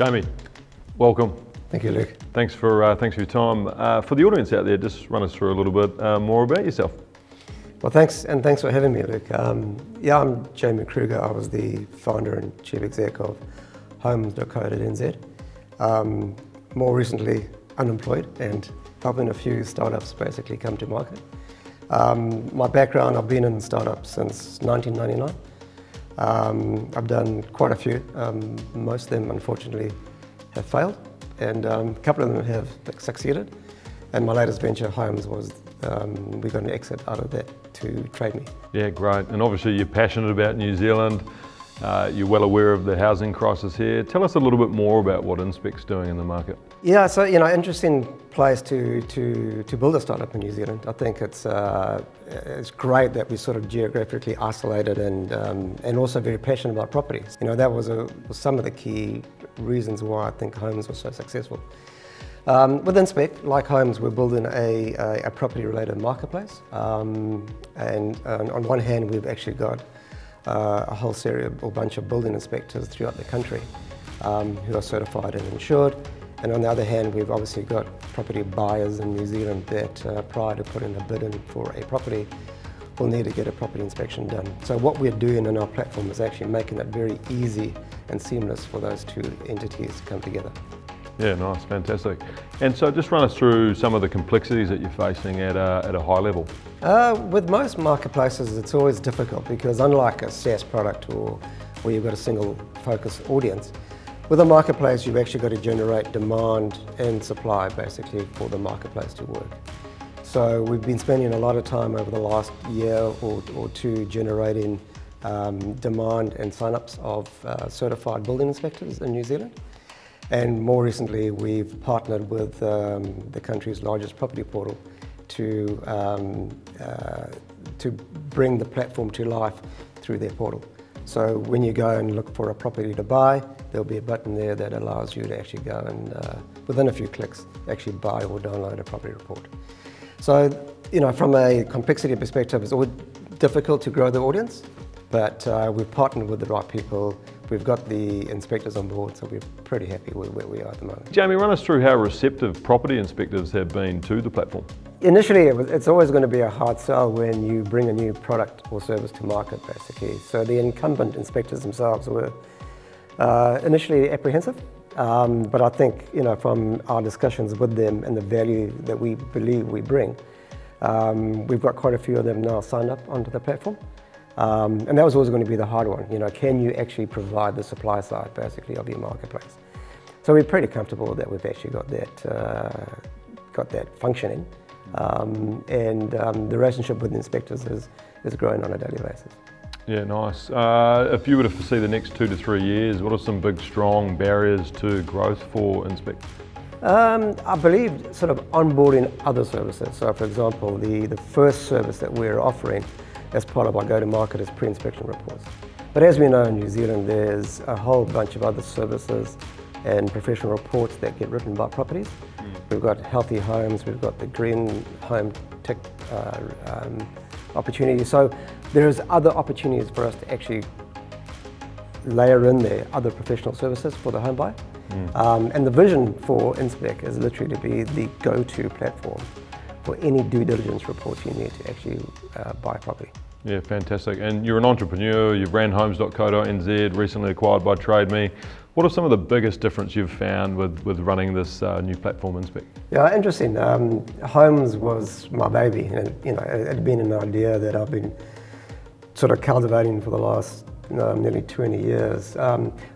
Jamie, welcome. Thank you, Luke. Thanks for your time. For the audience out there, just run us through a little bit more about yourself. Well, thanks for having me, Luke. I'm Jamie Kruger. I was the founder and chief exec of Homes.co.nz. More recently, unemployed and helping a few startups basically come to market. My background, I've been in startups since 1999. I've done quite a few. Most of them, unfortunately, have failed, and a couple of them have succeeded. And my latest venture, Homes, was we got an exit out of that to Trade Me. Yeah, great. And obviously you're passionate about New Zealand. You're well aware of the housing crisis here. Tell us a little bit more about what Inspec's doing in the market. Yeah, so interesting place to build a startup in New Zealand. I think it's great that we're sort of geographically isolated and also very passionate about properties. That was some of the key reasons why I think Homes was so successful. With Inspec, like Homes, we're building a property-related marketplace. And on one hand, we've actually got a whole series or bunch of building inspectors throughout the country who are certified and insured. And on the other hand, we've obviously got property buyers in New Zealand that prior to putting a bid in for a property will need to get a property inspection done. So what we're doing in our platform is actually making it very easy and seamless for those two entities to come together. Yeah, nice, fantastic. And so just run us through some of the complexities that you're facing at a high level. With most marketplaces, it's always difficult because unlike a SaaS product or where you've got a single focus audience, with a marketplace, you've actually got to generate demand and supply basically for the marketplace to work. So we've been spending a lot of time over the last year or two generating demand and sign-ups of certified building inspectors in New Zealand. And more recently, we've partnered with the country's largest property portal to bring the platform to life through their portal. So when you go and look for a property to buy, there'll be a button there that allows you to actually go and, within a few clicks, actually buy or download a property report. So, from a complexity perspective, it's always difficult to grow the audience, but we've partnered with the right people. We've got the inspectors on board, so we're pretty happy with where we are at the moment. Jamie, run us through how receptive property inspectors have been to the platform. Initially, it's always going to be a hard sell when you bring a new product or service to market, basically. So the incumbent inspectors themselves were initially apprehensive, but I think, from our discussions with them and the value that we believe we bring, we've got quite a few of them now signed up onto the platform. And that was always going to be the hard one. Can you actually provide the supply side, basically, of your marketplace? So we're pretty comfortable that we've actually got that functioning, and the relationship with the inspectors is growing on a daily basis. Yeah, nice. If you were to foresee the next 2 to 3 years, what are some big, strong barriers to growth for Inspec? I believe sort of onboarding other services. So, for example, the first service that we're offering as part of our go-to-market is pre-inspection reports. But as we know in New Zealand, there's a whole bunch of other services and professional reports that get written by properties. We've got Healthy Homes, we've got the Green Home Tech opportunity. So there's other opportunities for us to actually layer in there other professional services for the home buyer. And the vision for Inspec is literally to be the go-to platform for any due diligence reports you need to actually buy property. Yeah, fantastic. And you're an entrepreneur, you've ran Homes.co.nz, recently acquired by Trade Me. What are some of the biggest difference you've found with running this new platform, Inspec? Yeah, interesting. Homes was my baby, and it had been an idea that I've been sort of cultivating for the last nearly 20 years.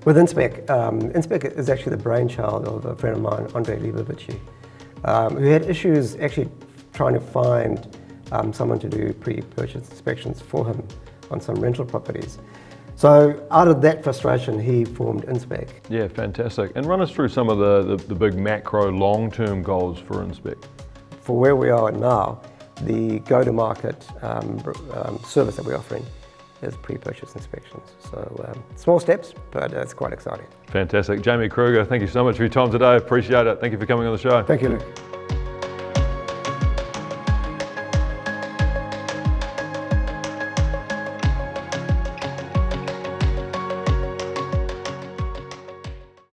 With Inspec, Inspec is actually the brainchild of a friend of mine, Andre Leibovitch, who had issues actually trying to find someone to do pre-purchase inspections for him on some rental properties. So out of that frustration, he formed Inspec. Yeah, fantastic. And run us through some of the big macro long-term goals for Inspec. For where we are now, the go-to-market service that we're offering is pre-purchase inspections. So small steps, but it's quite exciting. Fantastic. Jamie Kruger, thank you so much for your time today. Appreciate it. Thank you for coming on the show. Thank you, Luke.